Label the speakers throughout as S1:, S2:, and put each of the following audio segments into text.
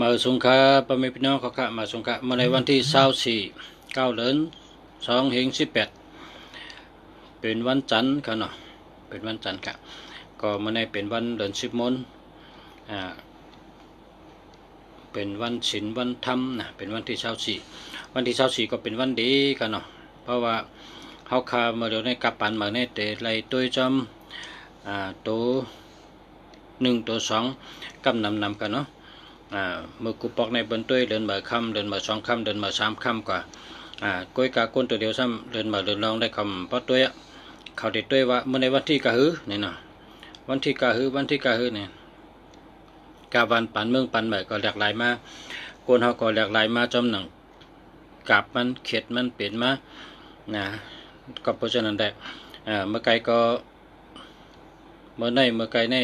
S1: มาสงขลาพ่อแม่พี่น้องเขาค่ะมาสงขลามาในวันที่24 9 เดือน2 เดือน 18เป็นวันจันทร์ค่ะเนาะเป็นวันจันทร์ค่ะก็มาในเป็นวันเดือน10 มนเป็นวันศีลวันธรรมนะเป็นวันที่24วันที่24ก็เป็นวันดีค่ะเนาะเพราะว่าเขาคามาเดี๋ยวในกับปันมาในเตะไรตัวจำตัว1ตัว2กำนำกันเนาะเมื่อกูปอกในบนตัวเดินมาค่ำเดินมา2 ค่ำเดินมา3 ค่ำกว่าก้อยกาก้นตัวเดียวซ้ำเดินมาเดินลองได้คำเพราะตัวเขาเด็ดตัวว่าเมื่อในวันที่กะหือนี่เนาะวันที่กะหือเนี่ยกาวันปันเมืองปันใหม่ก็หลากหลายมาคนเขาก็หลากหลายมาจำหนังกับมันเข็ดมันเปลี่ยนมาก็เพราะฉะนั้นได้เมื่อไกลก็เมื่อไกลใน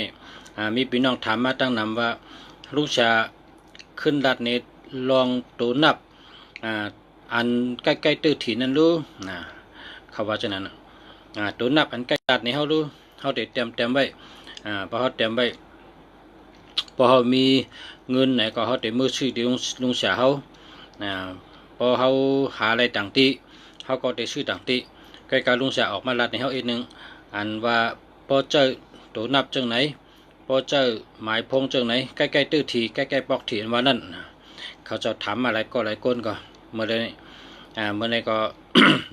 S1: มีพี่น้องถามมาตั้งนำว่าลูกชาขึ้นรัดนี้ลองตัวนับอันใกล้ๆตื้อถีนั่นรู้เขาว่าฉะนั้นตัวนับอันใกล้รัดนี้เขารู้เขาเด็ดเต็มไว้พอเขาเต็มไว้พอเขามีเงินไหนก็เขาเด็ดมือซื้อที่ลุงเสียเขาพอเขาหาอะไรต่างที่เขาก็เด็ดซื้อต่างที่ใกล้ๆลุงเสียออกมารัดในเขาอีกนึงอันว่าพอเจอตัวนับจังไหนพอเจอหมายพงจังไหนใกล้ๆตื้อถีใกล้ๆปอกถีวันนั้นเขาจะถามอะไรก็หลายคนก็เมื่อไรก็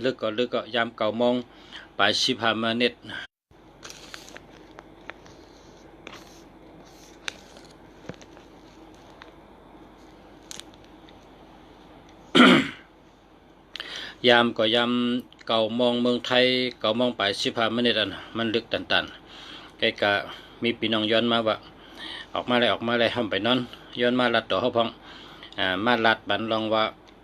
S1: ลึกก็ยาม9 โมงไป15 มาเน็ตยาม9 โมงเมืองไทย9 โมงไป15 มาเน็ตมันลึกตันใกล้กะมีพี่น้องย้อนมาว่าออกมาเลยห้ามไปนอนย้อนมาลัดต่อเขาพองมาลัดบันลองว่า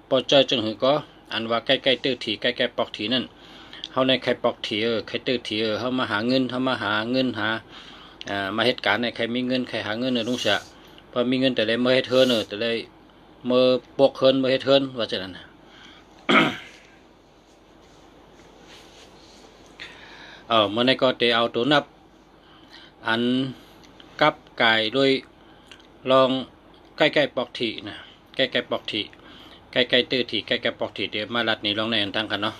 S1: พอเจอจังหือก็อันว่าใกล้ๆตื้อถีใกล้ๆปอกถีนั่นเขาในใครปอกถีใครตื้อถีเขามาหาเงินหามาเหตุการณ์ในใครมีเงินใครหาเงินลุงเสียพอมีเงินแต่เลยเมื่อให้เธอแต่เลยเมื่อปกเฮินเมื่อให้เธอว่าจะนั้น เมื่อในก็เตเอาตัวนับอันกับกายด้วยลองใกล้ๆปอกถีนะใกล้ๆปอกถีใกล้ๆตื้อถีใกล้ๆปอกถีเดี๋ยวมาลัดนี่ลองในอันตั้งกันเนาะ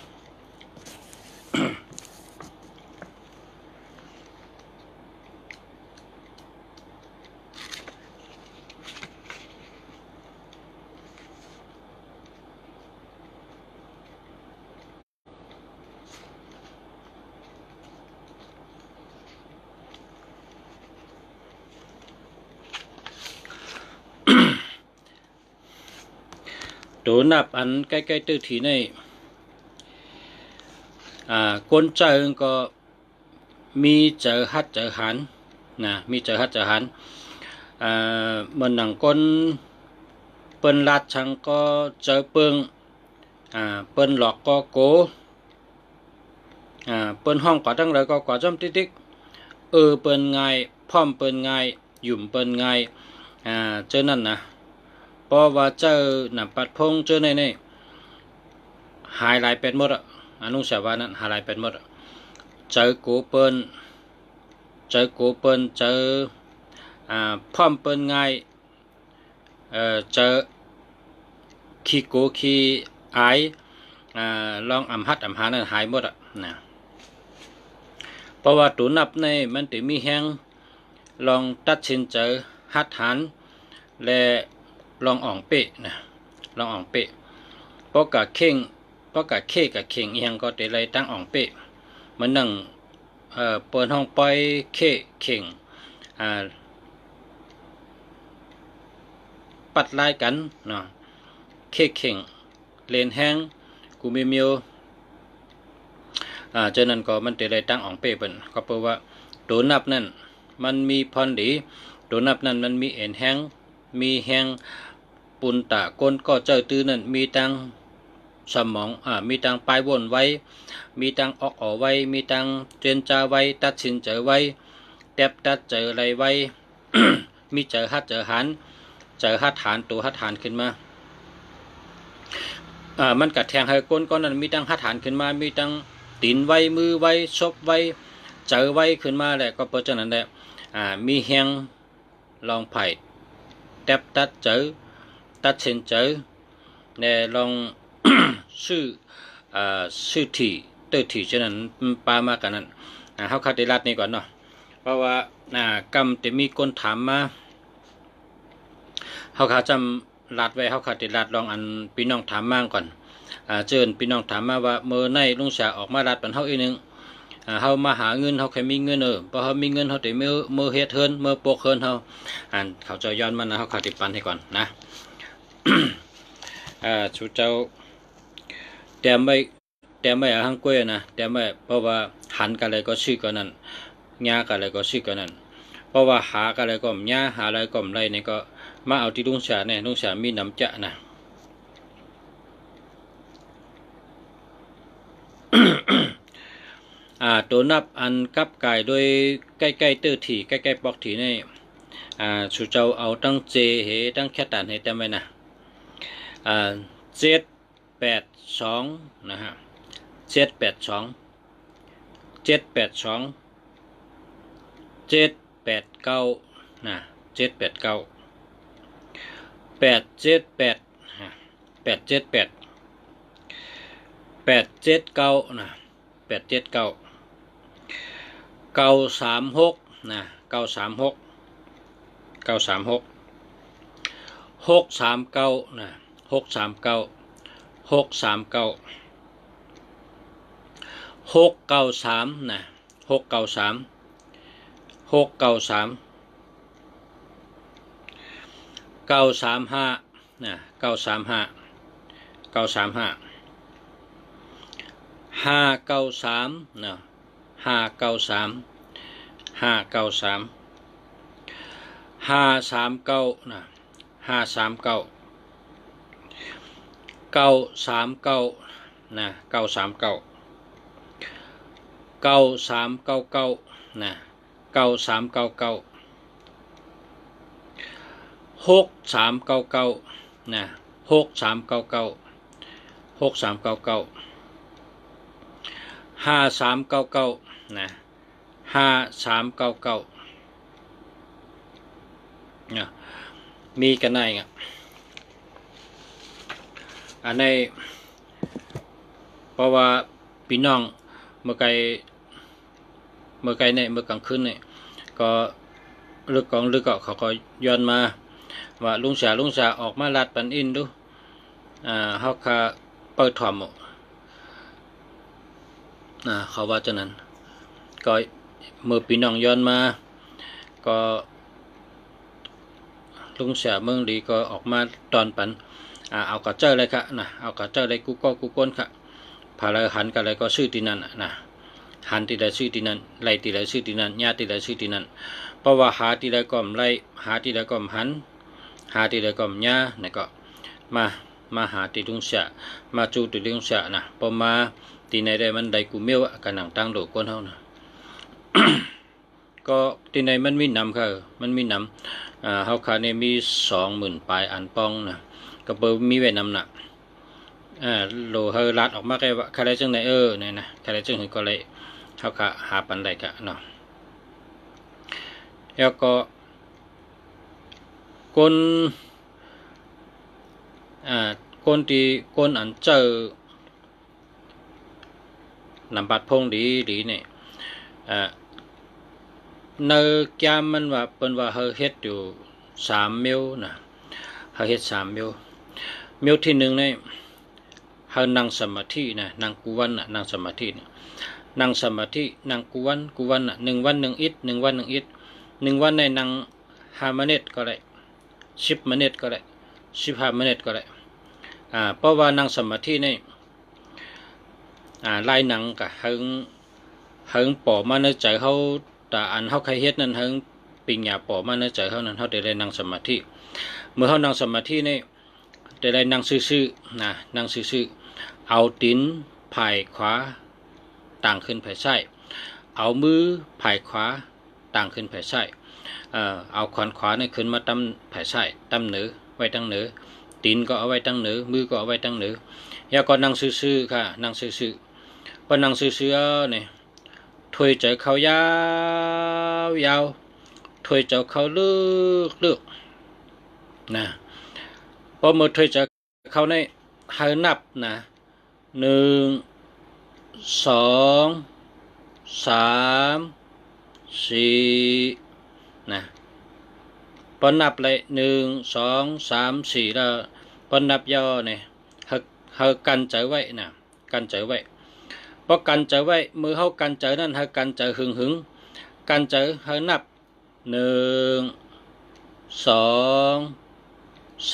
S1: ตัวนับอันใกล้ๆตื้อถีในก้นเจอก็มีเจอฮัดเจอหันมีเจอฮัดเจอหันเหมือนหนังก้นเปิ้นลาดชังก็เจอเปิงเปิ้นหลอกก็โกเปิ้นห้องกว่าตั้งเลยก็กว่าจอมติ๊กเปิ้นไงพร้อมเปิ้นไงหยุ่มเปิ้นไงเจอนั่นนะเพราะว่าเจอหนับปัดพงเจอในหายหลายเป็นหมดนุสาวานั้นหายหลายเป็นหมดเจอโกเปิ้นเจอพร้อมเปิ้นไงเจอขี้โกขี้ไอลองฮัดหานั้นหายหมดนะเพราะว่าตัวนับในมันถึงมีแห้งลองตัดสินใจฮัดหันและลองอ่องเปะนะลองอ่องเปะเพราะกะเคกับเข่งเอียงก็เตะไรตั้งอ่องเปะมันนั่งเปิดห้องปล่อยเข่งปัดไล่กันเนาะเข่งเลนแห้งกูมีมิวเจานั้นก็มันเตะไรตั้งอ่องเปะเป็นก็เพราะว่าตัวนับนั่นมันมีพรดีตัวนับนั่นมันมีเอ็นแห้งมีแห้งปุนตะก้นก็เจอตื้อนั่นมีตังสมองมีตังปลายวนไว้มีตังออกไว้มีตังเจนจาไว้ตัดสินเจอไว้แตบตัดเจออะไรไว้ มีเจอฮัดเจอหันเจอฮัดฐานตัวฮัดฐานขึ้นมามันกัดแทงให้ก้นก้อนนั้นมีตังฮัดฐานขึ้นมามีตังตีนไว้มือไว้ชบไว้เจอไว้ขึ้นมาแหละก็เพราะฉะนั้นแหละมีแหงลองไผ่แตบตัดเจอ ตัดสินใจในลอง ชื่อชื่อที่เตอร์ที่ฉะนั้นปามากันนั้นเขาคาติรัดนี่ก่อนเนาะเพราะว่ากำจะมีคนถามมาเขาขาจำรัดไว้เขาคาติรัดลองอันพี่น้องถามมาก่อนเชิญพี่น้องถามมาว่าเมื่อในลุงเสียออกมารัดเป็นเขาอีกนึงเขามาหาเงินเขาแค่มีเงินพอเขามีเงินเขาแต่เมื่อเฮ็ดเฮินเมื่อปกเฮินเขาจะย้อนมันนะเขาคาติปันให้ก่อนนะ ชูเจ้าแต่ไม่หังกล้วยนะแต่ไม่เพราะว่าหันกันอะไรก็ชื่อกันนั้นหญ้ากันอะไรก็ชื่อกันนั้นเพราะว่าหากันอะไรก็หญ้าหาอะไรก็ไรนี่ก็มาเอาที่ลุงเสียเนี่ยลุงเสียมีน้ำจะนะ ตัวนับอันกับไก่โดยใกล้ๆเตอร์ถี่ใกล้ๆปอกถี่นี่ชูเจ้าเอาตั้งเจเหตั้งแค่ตันเหแต่ไม่นะ782นะฮะ782 789นะ789 878 878 879นะ879 936นะ936 936 639นะ639 639 693นะ693 693 935นะ935 935 593นะ593 593 539นะ539 939นะ939 9399นะ9399 6399นะ6399 6399 5399นะ5399นะมีกันได้ไงอันนี้เพราะว่าพี่น้องเมื่อไกลเนี่ยเมื่อกลางคืนเนี่ยก็ลึกก็เขาก็ย้อนมาว่าลุงเสียออกมาลัดปันอินดูเขาคาเปิดถ่อมเขาว่าจะนั้นก็เมื่อพี่น้องย้อนมาก็ลุงเสียเมืองดีก็ออกมาตอนปันเอากระเจ้าเลยค่ะนะเอากระเจ้าเลยกูก้นค่ะพาเลยหันกันเลยก็ชื่อที่นั่นนะหันที่ใดชื่อที่นั่นไล่ที่ใดชื่อที่นั่นญาติที่ใดชื่อที่นั่นเพราะว่าหาที่ใดก็ไล่หาที่ใดก็หันหาที่ใดก็ญาเนี่ยก็มาหาที่ลุงเสียมาจูที่ลุงเสียนะพอมาที่ไหนได้มันได้กูเมียวกันหนังตั้งโดดก้นเท่านะ ก็ที่ไหนมันมีน้ำค่ะมันมีน้ำเฮาคาเนี่ยมี20,000ปลายอันป้องนะก็เปิดมีไว้น้ำหนักโลเฮอรัดออกมาแค่ว่าใครจังไหนเนี่ยนะใครจังเห็นก็เลยเฮาคาหาปันได้กะเนาะแล้วก็คนที่คนอันเจอนำบัดพงดีเนี่ยเนื้อแก้มมันว่าเป็นว่าเฮาเฮ็ดอยู่3 มิลนะเฮาเฮ็ด3 มิลที่1เนี่ยเฮานั่งสมาธินะนั่งกุวันน่ะนั่งสมาธินั่งสมาธินั่งกุวันน่ะ1 วัน 1 อิฐ1 วัน 1 อิฐ1 วันในนั่ง5 มินิทก็ได้10 มินิทก็ได้15 มินิทก็ได้เพราะว่านั่งสมาธินี่ลายหนังกะเฮิงปอมาในใจเขาแต่อันเขาใครเฮ็ดนั้นเฮิงปิงหยาปอมาในใจเขานั้นเขาได้นั่งสมาธิเมื่อเขานั่งสมาธินี่ได้นั่งซื่อๆนะนั่งซื่อๆเอาตีนผายขวาต่างขึ้นผายซ้ายเอามือผายขวาต่างขึ้นผายซ้ายเอาขวานขวานี่ขึ้นมาตั้มผายซ้ายตั้มเหนือไว้ตั้งเหนือตีนก็เอาไว้ตั้งเหนือมือก็เอาไว้ตั้งเหนือแล้วก็นั่งซื่อๆค่ะนั่งซื่อๆพอนั่งซื่อๆเนี่ยถอยใจเขายาวถอยใจเขาลึกนะ พอเมื่อถอยใจเข้าในให้นับนะ1 2 3 4นะพอนับเลย1 2 3 4แล้วพอนับย่อเนี่ยให้กันใจไว้นะกันใจไว้พอกันใจไว้มือเขากันใจนั่นให้กันใจหึงกันใจให้นับ1 2 3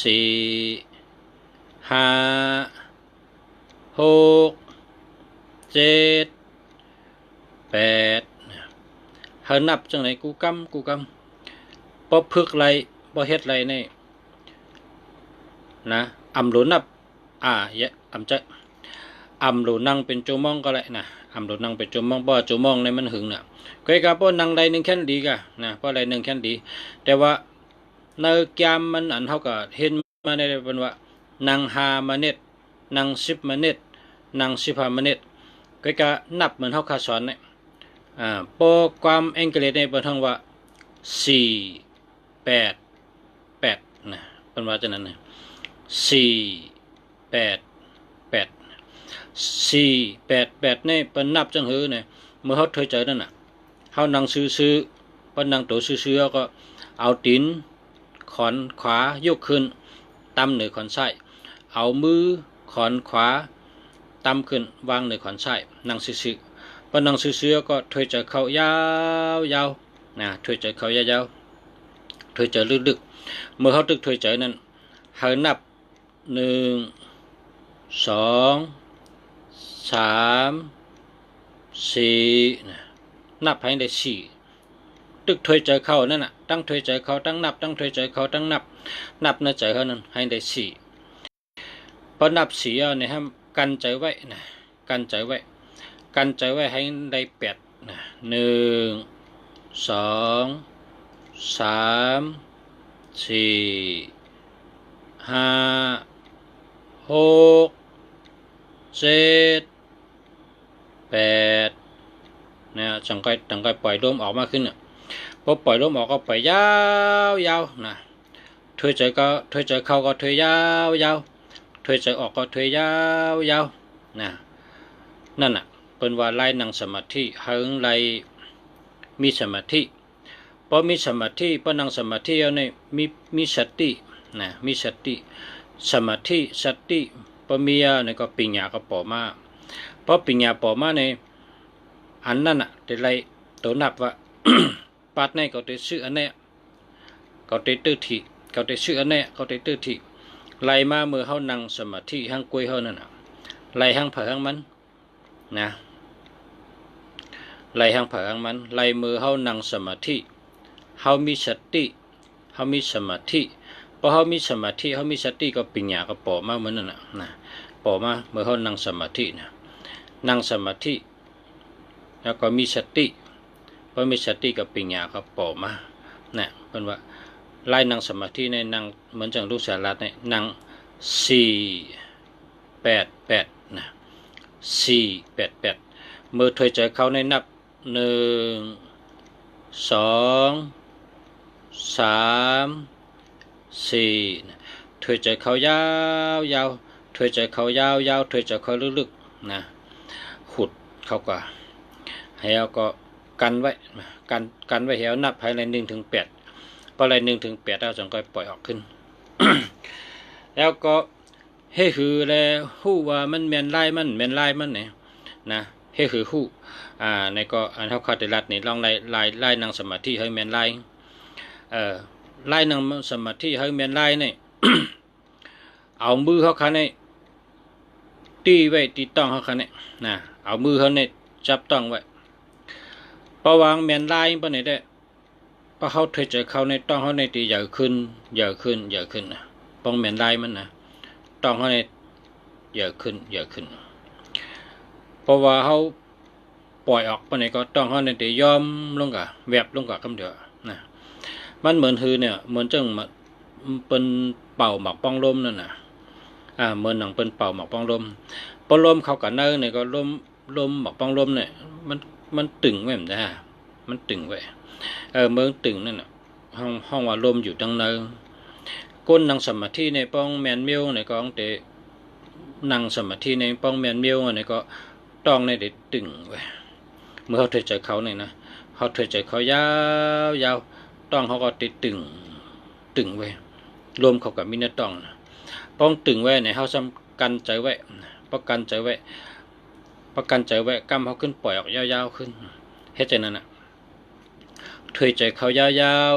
S1: 4 5 6 7 8ให้นับจังไหนกูกำพอพึกไรพอเฮ็ดไรนี่นะอำหลนับเยอะอำจะอำหลนั่งเป็นโจมองก็เลยนะอำหลนั่งเป็นโจมองเพราะโจมองในมันหึงน่ะก็ไอ้กาพอนั่งใด1แค่นดีกะนะเพราะใด1แค่นดีแต่ว่าในแกมมันอันเท่ากับเห็นมาในเป็นว่านั่ง5 นาทีนั่ง10 นาทีนั่ง15 นาทีก็ไอ้กานับเหมือนเท่าคาสอนเนี่ยโปรความอังกฤษในเป็นทั้งว่า4 8 8นะเป็นว่าจะนั้นนะ4 8 8 4 8 8นี่เป็นนับจังหือเนี่ยเมื่อเขาถอยใจนั่นน่ะเขานั่งซื้อพอนั่งตัวซื้อก็เอาตีนขอนขวายกขึ้นตำเหนือขอนซ้ายเอามือขอนขวาตำขึ้นวางเหนือขอนซ้ายนั่งซื้อพอนั่งซื้อก็ถอยใจเข้ายาวนะถอยใจเข้ายาวถอยใจลึกเมื่อเขาตึกถอยใจนั้นเขานับ1 2 3 4นับให้ได้4ตึกถอยใจเข้านั่นน่ะตั้งถอยใจเข้าตั้งนับตั้งถอยใจเข้าตั้งนับในใจเขานั้นให้ได้4พอนับ4เอาเนี่ยให้กันใจไว้นะกันใจไว้ให้ได้8นะ1 2 3 4 5 6 7 8นะจังก็ปล่อยลมออกมาขึ้นพอปล่อยลมออกก็ปล่อยยาวนะถอยใจเข้าก็ถอยยาวถอยใจออกก็ถอยยาวนะนั่นน่ะเป็นว่าไล่นั่งสมาธิหึงไล่มีสมาธิพอมีสมาธิพอนั่งสมาธิเอาเนี่ยมีสตินะมีสติสมาธิสติพอมีเนี่ยก็ปัญญาก็ปอมาพอปัญญาปอมาเนี่ยอันนั้นน่ะแต่ไรตัวนับว่า ปัดในก็ได้ซื้ออันเนี้ยก็ได้ตื้อที่ก็ได้ซื้ออันเนี้ยก็ได้ตื้อที่ไล่มาเมื่อเขานั่งสมาธิห้างกล้วยเขานั่นน่ะไล่ห้างเผาห้างมันนะไล่ห้างเผาห้างมันไล่มือเขานั่งสมาธิเขามีสติเขามีสมาธิพอเขามีสมาธิเขามีสติก็ปัญญาก็ปอมาเหมือนนั่นนะปอมาเมื่อเขานั่งสมาธินะนั่งสมาธิแล้วก็มีสติพอมีสติกับปัญญาก็ปอมาเนี่ยเป็นว่าไล่นั่งสมาธิในนั่งเหมือนจังลูกสารัดเนี่ยนั่ง4 8 8นะ4 8 8เมื่อถอยใจเข้าในนับ1 2 3 4ถอยใจเข้ายาวถอยใจเข้ายาวถอยใจเข้าลึกๆนะขุดเข้าก็ให้เอาก็กันไว้กันไว้ให้เอานับให้ใน1 ถึง 8พอใน1 ถึง 8เราจังก็ปล่อยออกขึ้น แล้วก็ให้คือแล้วฮู้ว่ามันแม่นลายมันเนี่ยนะให้คือฮู้ในก็อันเฮาคาติรัดนี่ลองไล่นั่งสมาธิให้แม่นลายไล่นั่งสมาธิให้แม่นลายนี่ เอามือเขาคันนี่ตีไว้ตีต้องเขาคันนี่นะเอามือเขาเนี่ยจับต้องไว้พอวางแม่นลายปานนี้ได้พอเขาถอยใจเข้าในต้องเขาในตีใหญ่ขึ้นนะป้องแม่นลายมันนะต้องเขาในใหญ่ขึ้นเพราะว่าเขาปล่อยออกปานนี้ก็ต้องเขาในตียอมลงกะแวบลงกะคำเดียวนะมันเหมือนคือเนี่ยเหมือนจังเป็นเป่าหมักป้องลมนั่นน่ะเหมือนหนังเป็นเป่าหมักป้องลมพอลมเข้ากันเนอเนี่ยก็ลมหมักป้องลมเนี่ยมันตึงไว้เหมือนกันมันตึงไว้เมืองตึงนั่นน่ะห้องว่าลมอยู่ตั้งเนอ ก้นนั่งสมาธิในป้องแมนเมียวในก็ต้องเตะนั่งสมาธิในป้องแมนเมียวในก็ต้องในเด็ดตึงไว้เมื่อเขาถอยใจเขาเนี่ยนะเขาถอยใจเขายาวต้องเขาก็ติดตึงไว้รวมเขากับมินต้องนะป้องตึงไว้ในเขาสำกันใจไว้ประกันใจไว้กำเขาขึ้นปล่อยออกยาวๆขึ้นเฮ็ดใจนั้นนะถอยใจเขายาว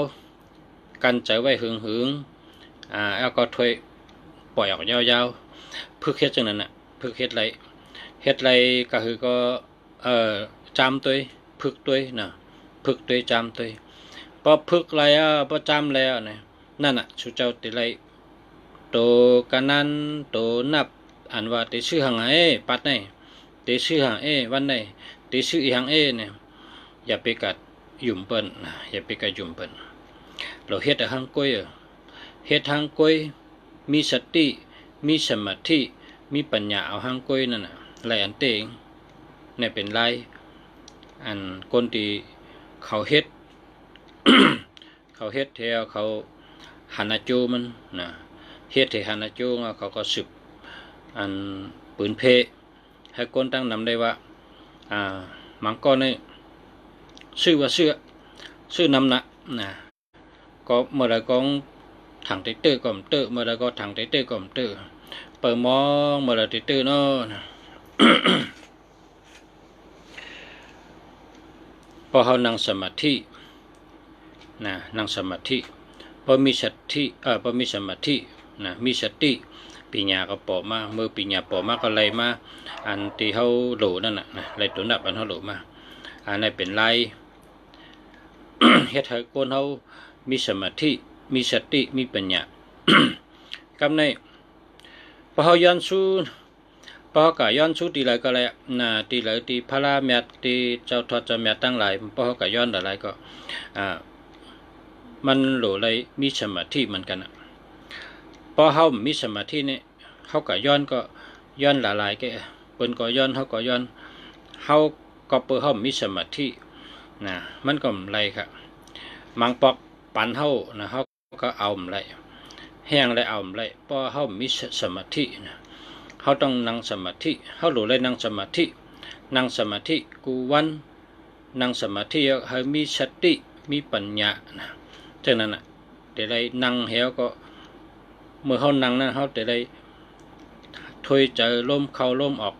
S1: ๆกันใจไว้หึงแล้วก็ถอยปล่อยออกยาวๆพึกเฮ็ดจังนั้นน่ะพึกเฮ็ดไรก็คือก็จำตัวพึกตัวนะพึกตัวจำตัวพอพึกไรพอจำแล้วเนี่ยนั่นน่ะสุเจ้าติไรโตกันนั้นโตนับอันว่าติชื่อหังปัดไหนติชื่อหังวันไหนติชื่ออีหังเนี่ยอย่าไปกัดยุ่มเปิ้นอย่าไปกัดยุ่มเปิ้นเราเฮ็ดหังก้อยเฮ็ดหังก้อยมีสติมีสมาธิมีปัญญาเอาหังก้อยนั่นน่ะไรอันเตงเนี่ยเป็นไรอันคนที่เขาเฮ็ด เขาเฮ็ดแถวเขาหันจูมันนะเฮ็ดที่หันจูเขาก็สืบอันปืนเพให้คนตั้งนำได้ว่ามังกรนี่ชื่อว่าชื่อนำนะก็เมื่อไรก็ถังเตอร์ก็มเตอร์เมื่อไรก็ถังเตอร์ก็มเตอร์เปิดมองเมื่อไรเตอร์เนาะ พอเขานั่งสมาธินั่งสมาธิพอมีสติพอมีสมาธิมีสติปัญญาก็ปอมาเมื่อปัญญาปอมาก็เลยมาอันที่เขาหลูนั่นน่ะเลยตัวนับอันเขาหลูมาอันนั้นเป็นไร เฮ็ดให้คนเขามีสมาธิมีสติมีปัญญา กำในพอเขาย้อนสู้พอเขาก็ย้อนสู้ตีไรก็เลยตีไรตีพระราเมียตีเจ้าทอดเจ้าเมียตั้งหลายพอเขาก็ย้อนอะไรก็มันหลูเลยมีสมาธิเหมือนกันพอเขามีสมาธิเนี่ยเขาก็ย้อนหลายๆแกเปิ้นก็ย้อนเขาก็ย้อนเขาก็เปิดเขามีสมาธิมันก็ไรครับมังปอกปันเขาเขาก็เอาไรแห้งไรเอาไรเพราะเขามีสมาธิเขาต้องนั่งสมาธิเขาหลุดเลยนั่งสมาธิกูวันนั่งสมาธิให้มีสติมีปัญญาจากนั้นแต่ไรนั่งเหวก็เมื่อเขานั่งนั้นเขาแต่ไรถอยใจลมเข้าลมออก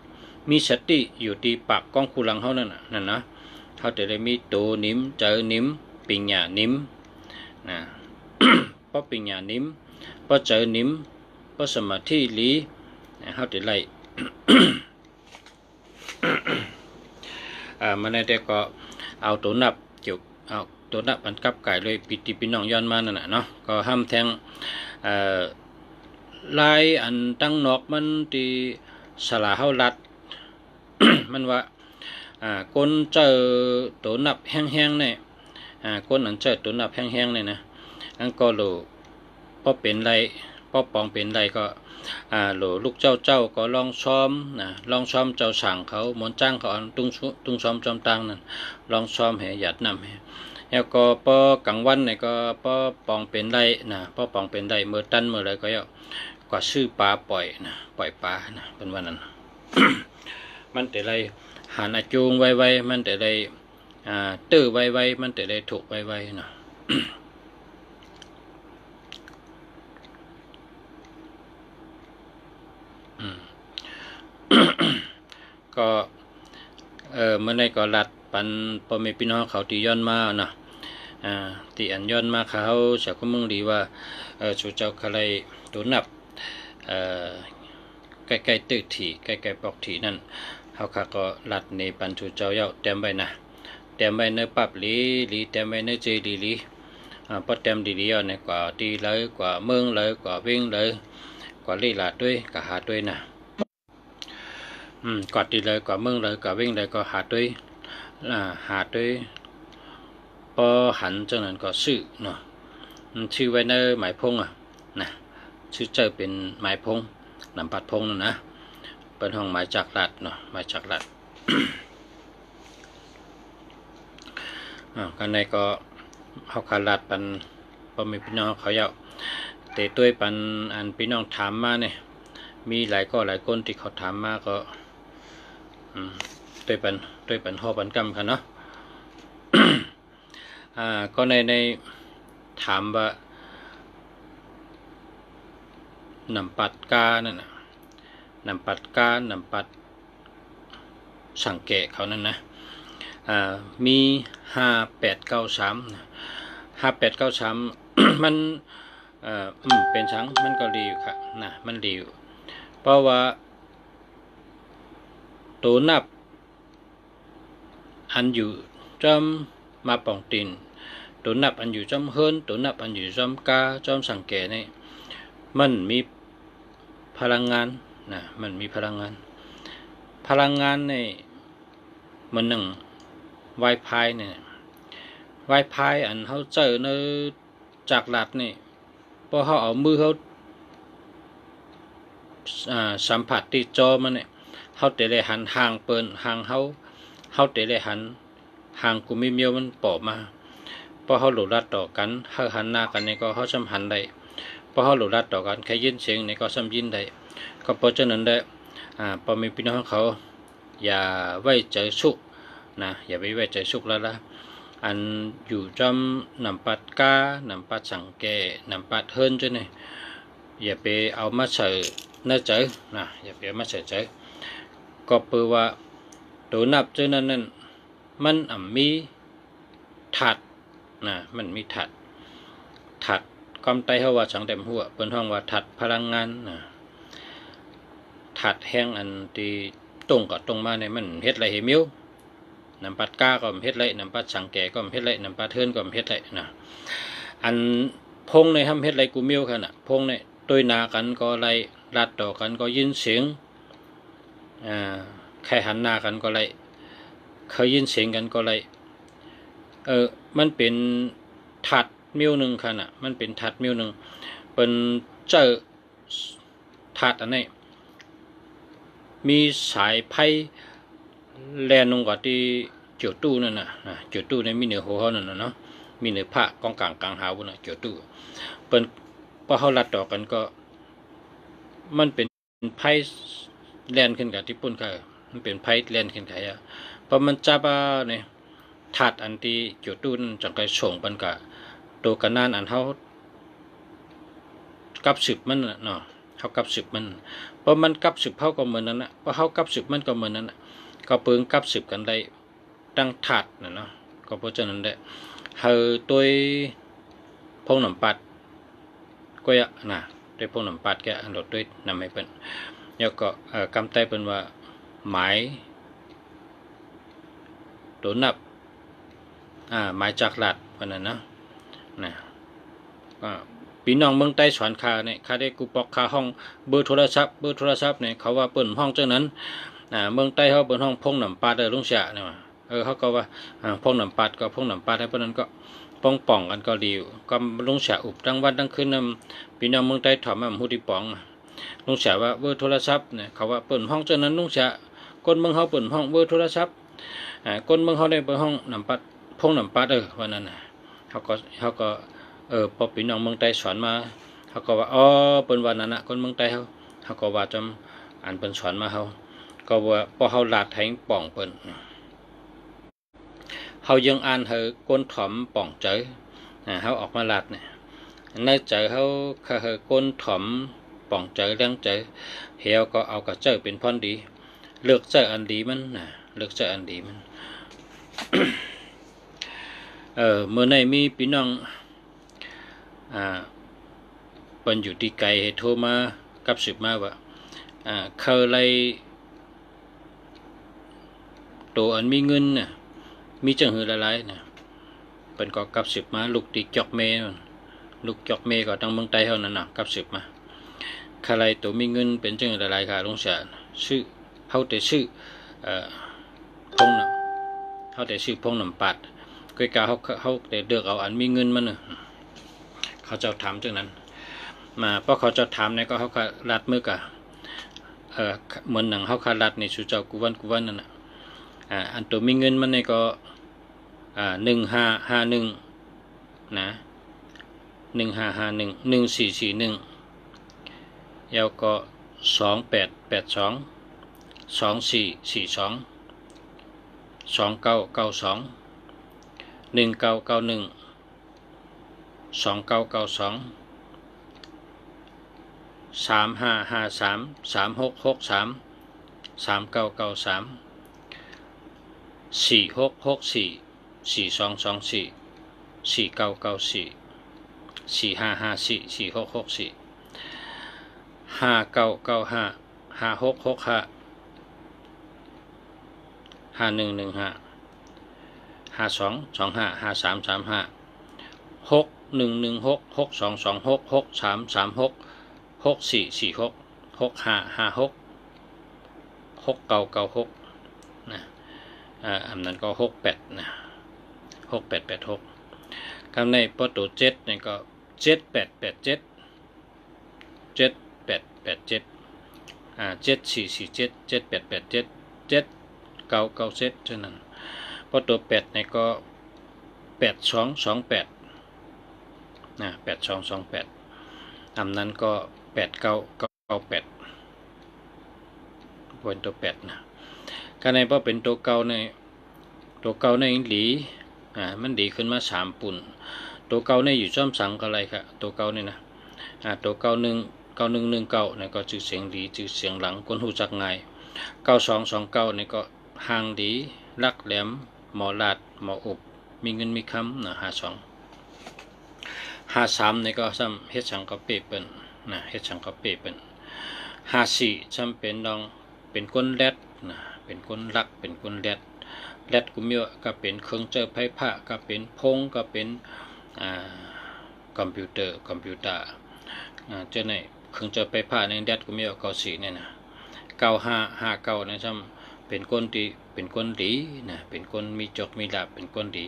S1: มีสติอยู่ที่ปากก้องคูหลังเขานั่นนะเขาแต่ไรมีโตนิ่มเจอนิ่มปัญญานิ่มเพราะปัญญานิ่มเพราะเจอนิ่มเพราะสมาธิลีเขาแต่ไร มันได้ก็เอาตัวนับเกี่ยวเอาตัวนับมันกับไก่เลยปิติปิน้องย้อนมานั่นน่ะเนาะก็ห้ามแทงลายอันตั้งนอกมันตีสลาเฮารัด มันว่าคนเจอตัวนับแห้งๆเนี่ยคนอันเจอตัวนับแห้งๆเนี่ยนะอันก็โหลพอเป็นไรพอปองเป็นไรก็โหลลูกเจ้าก็ลองซ้อมลองซ้อมเจ้าสั่งเขาหมอนจ้างเขาตุ้งซ้อมจอมตังนั่นลองซ้อมให้หยัดนำให้แล้วก็พอกลางวันเนี่ยก็พอปองเป็นไรพอปองเป็นไรเมื่อตั้นเมื่อไรก็กว่าซื้อปลาปล่อยปล่อยปลาเป็นวันนั้น มันแต่ไรหันจูงไวมันแต่ไรตื้อไวมันแต่ไรถูกไวนะ ก็เมื่อในก็รัดปันพ่อแม่พี่น้องเขาตีย้อนมาตีอันย้อนมาเขาเสียก็มึงดีว่าชูเจ้าใครตัวนับใกล้ๆตื้อถี่ใกล้ๆปอกถี่นั่นเขาก็รัดในปันชูเจ้าเย้าเต็มไปเต็มไปเนื้อปับลีเต็มไปเนื้อเจดีพอเต็มดีเนี่ยกว่าตีเลยกว่าเมืองเลยกว่าวิ่งเลยกว่าลีลาด้วยกว่าหาด้วยกอดดีเลยกว่าเมืองเลยกว่าวิ่งเลยก็หาด้วยพอหันจังนั้นก็ซื้อเนาะชื่อไว้ในหมายพงชื่อเจอเป็นหมายพงนำปัดพงนะเป็นห้องหมายจักรลัดเนาะหมายจักรลัด กันในก็เขาขาลัดปันพอมีพี่น้องเขาเยาะ แต่ด้วยปันอันพี่น้องถามมาเนี่ยมีหลายคนที่เขาถามมาก็ด้วยปันห่อปันกำค่ะเนาะ ก็ในถามว่านำปัดกานั่นนะนำปัดกานำปัดสังเกตเขานั่นนะมี5893 มันเป็นช้างมันก็ดีอยู่ครับนะมันดีอยู่เพราะว่าตัวนับอันอยู่จอมมาป่องตินตัวนับอันอยู่จอมเฮิรนตัวนับอันอยู่จอมกาจอมสังเกตนี่มันมีพลังงานนะมันมีพลังงานในมันหนึ่งไวไฟเนี่ยไวไฟอันเขาเจอในจากหลัดนี่พอเขาเอามือเขาสัมผัสที่จอมันเนี่ยเขาเตะเลยหันห่างเปินห่างเขาเตะเลยหันห่างกูมีเมียวมันปอบมาพอเขาหลุดรัดต่อกันเขาหันหน้ากันนี่ก็เขาสัมหันได้พอเขาหลุดรัดต่อกันใครยินเสียงนี่ก็สัมยินได้ก็เพราะฉะนั้นได้พอมีพี่น้องเขาอย่าไว้ใจสุกนะอย่าไปไว้ใจสุกแล้วละอันอยู่จอมนำปัดกานำปัดสังเกนำปัดเฮิรนจ้ะเนี่ยอย่าไปเอามาใส่น่าเจอนะอย่าไปเอามาใส่เจอก็เพื่อว่าตัวนับเจ้านั้นมันมีถัดนะมันมีถัดความไตเขาว่าสังเต็มหัวเป็นห้องว่าถัดพลังงานนะถัดแห้งอันที่ตรงกับตรงมาเนี่ยมันเฮ็ดไรเหมิ้วนำปัดกาก็เฮ็ดไรนำปัดสังแกก็เฮ็ดไรนำปัดเทินก็เฮ็ดไรนะอันพงในทำเฮ็ดไรกูมิ้วค่ะนะพงในตุยนากันก็ไรรัดต่อกันก็ยินเสียงใครหันหน้ากันก็ไรเคยยินเสียงกันก็ไรมันเป็นถัดมิ้วหนึ่งค่ะนะมันเป็นถัดมิ้วหนึ่งเป็นเจอถัดอันนี้มีสายไพ่แลนลงกว่าที่เกี่ยวตู้นั่นน่ะเกี่ยวตู้ในมีเหนือหัวเขานั่นน่ะเนาะมีเหนือผ้ากองกลางหาวน่ะเกี่ยวตู้เป็นพอเขาลัดต่อกันก็มันเป็นไพ่แลนขึ้นกับที่ปุ่นค่ะมันเป็นไพ่แลนขึ้นกับพอมันจับเนี่ยถาดอันที่เกี่ยวตู้นั่นจังไกส่งปันกับตัวกันนานอันเขากับสืบมันเนาะเขากับสืบมันพอมันกับสืบเขาก็เหมือนนั้นนะพอเขากับสืบมันก็เหมือนนั้นนะก็เปิงกับสืบกันได้ตั้งถาดนะเนาะก็เพราะฉะนั้นได้เฮอตัวพงหนำปัดก็ยะนะด้วยพงหนำปัดแกอันรถด้วยนำให้เป็นแล้วก็กำไตเป็นว่าหมายตัวนับหมายจากหลัดวันนั้นนะพี่น้องเมืองใต้สอนคาเนี่ยคาได้กูปอกคาห้องเบอร์โทรศัพท์เนี่ยเขาว่าเปิดห้องเจ้านั้นเมืองใต้เขาเปิดห้องพงหนำปาดลุงเสียเนี่ยเขาก็ว่าพงหนำปาดก็พงหนำปาดให้เพราะนั้นก็ป่องกันก็ดีก็ลุงเสียอุบทั้งวันทั้งคืนพี่น้องเมืองใต้ถอดมาหูที่ป่องลุงเสียว่าเบอร์โทรศัพท์เนี่ยเขาว่าเปิดห้องเจ้านั้นลุงเสียคนเมืองเขาเปิดห้องเบอร์โทรศัพท์คนเมืองเขาได้เปิดห้องหนำปัดพงหนำปาดวันนั้นเขาก็พอพี่น้องเมืองใต้สอนมาเขาก็ว่าเป็นวันนั้นคนเมืองใต้เขาก็ว่าจำอ่านเป็นสอนมาเขาก็ว่าพอเขาลาดแทงป่องเปิ้นเขายังอ่านเขาก้นถ่อมป่องเจอเขาออกมาลาดเนี่ยในเจอเขาก้นถ่อมป่องเจอเรื่องเจอเหี่ยวก็เอากระเจอเป็นพรดีเลือกเจออันดีมันเลือกเจออันดีมัน เมื่อในมีพี่น้องเป็นอยู่ที่ไกลโทรมากับสืบมาว่าเคยไล่ตัวอันมีเงินน่ะมีจังหือหลายๆนะเป็นก็กับสืบมาลูกตีจอกเมก็ตั้งเมืองใต้เท่านั้นนะกับสืบมาใครตัวมีเงินเป็นจังหือหลายๆค่ะลุงเสียชื่อเขาแต่ชื่อพงน่ะเขาแต่ชื่อพงหนำปัดก็กาเขาแต่เดือกเอาอันมีเงินมันน่ะเขาจะถามจังนั้นมาเพราะเขาจะถามเนี่ยก็เขาลัดมือกะเหมือนหนังเขาขาลัดในสุเจ้ากุวันนั่นน่ะอันตัวมีเงินมันเนี่ยก็1551นะ 1551 1441แล้วก็2882 2442 2992 1991 2992 3553 3663 3993 4664 4224 4994 4554 4664 5995 5665 5115 5225 5335 6116 6226 6336 6446 6556 6996นะอันนั้นก็68นะ6886คำในประตู7นี่ก็7887 78877447 7887 7997เท่านั้นประตู8นี่ก็8228นะ8228อันนั้นก็8998บนตัว8นะก็ในพอเป็นตัวเก่าในหลีมันดีขึ้นมา3ปุ่นตัวเก่าในอยู่ช่อมสังอะไรครับตัวเก่านี่นะตัว9119เนี่ยก็ชื่อเสียงดีชื่อเสียงหลังคนหูจักง่าย9229นี่ก็ห่างดีลักแหลมหมอลาดหมออบมีเงินมีคำนะ53นี่ก็ซ้ำเฮ็ดสังกะเปเปิ้นนะเฮ็ดสังกะเปเปิ้น54ซ้ำเป็นดองเป็นก้นแรดนะเป็นก้นลักเป็นก้นแรดกุมิวก็เป็นเครื่องเจอไพ่ผ้าก็เป็นพงก็เป็นคอมพิวเตอร์เจ้าในเครื่องเจอไพ่ผ้าในแรดกุมิว94เนี่ยนะ9559นะซ้ำเป็นก้นดีเป็นก้นดีนะเป็นก้นมีจกมีลาบเป็นก้นดี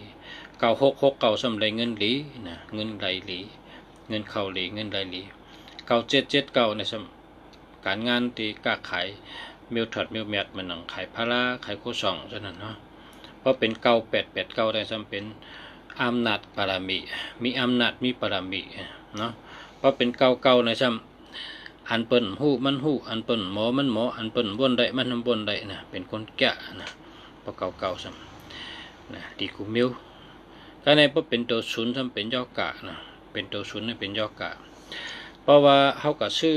S1: 9669ซ้ำได้เงินหลีนะเงินไหลหลีเงินเข้าหลีเงินไหลหลี9779นะซ้ำการงานที่ค้าขายมิวถอดมิวแมทมันหนังขายพาราขายโคซองเท่านั้นเนาะเพราะเป็น9889ได้ซ้ำเป็นอำนาจบารมีมีอำนาจมีบารมีเนาะเพราะเป็น99นะซ้ำอันเปิ้นฮู้มันฮู้อันเปิ้นหมอมันหมออันเปิ้นบ่นได้มันบ่นได้นะเป็นคนแก่นะเพราะ99ซ้ำนะดีกูมิวก็ในเพราะเป็นตัวศูนย์ซ้ำเป็นย่อกะนะเป็นตัวศูนย์นี่เป็นย่อกะเพราะว่าเฮาก็ชื่อ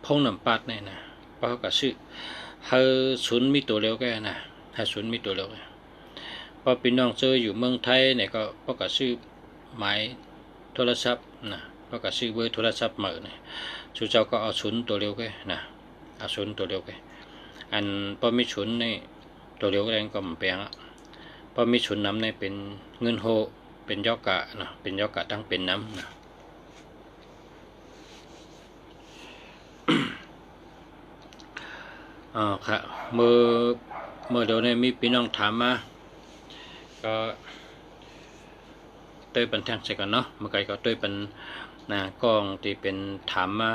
S1: พงน้ำปัดนี่นะเพราะเฮาก็ชื่อเฮาศูนย์มีตัวเร็วแก่นะถ้าศูนย์มีตัวเร็วพอพี่น้องเจออยู่เมืองไทยเนี่ยก็เพราะก็ชื่อหมายโทรศัพท์นะเพราะก็ชื่อเบอร์โทรศัพท์เหมือนชูเจ้าก็เอาศูนย์ตัวเร็วแก่นะเอาศูนย์ตัวเร็วแก่อันพอมีศูนย์ในตัวเร็วแก่ก็มันแปลงพอมีศูนย์น้ำในเป็นเงินโฮเป็นย่อกะนะเป็นย่อกะตั้งเป็นน้ำนะครับเมื่อเดี๋ยวนี้มีพี่น้องถามมาก็เต้ยปันแทงใส่กันเนาะเมื่อกี้ก็เต้ยปันกล้องที่เป็นถามมา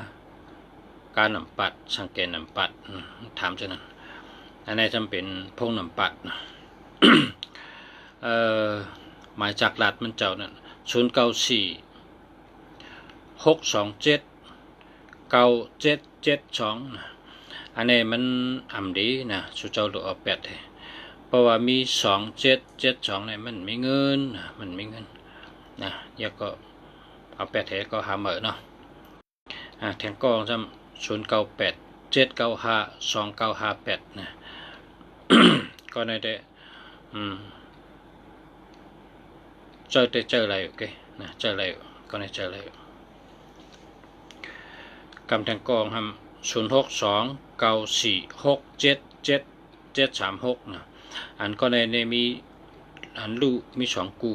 S1: การนำปัดสังเกตนำปัดถามเช่นนั้นอันนี้จำเป็นพงนำปัด หมายจากหลัดมันเจ้านั่น0946279772อันนี้มันอ่ำดีนะสุเจ้าหลุดเอา8เพราะว่ามี2772เนี่ยมันมีเงินมันมีเงินนะอยากก็เอา8ก็หาเหมือเนาะแทงกองซ้ำ0987952958นะ ก็ในได้เจออะไรโอเคนะเจออะไรก็ในเจออะไรกำแทงกองทำ0629467736นะอันก็ในมีอันลู่มี2กู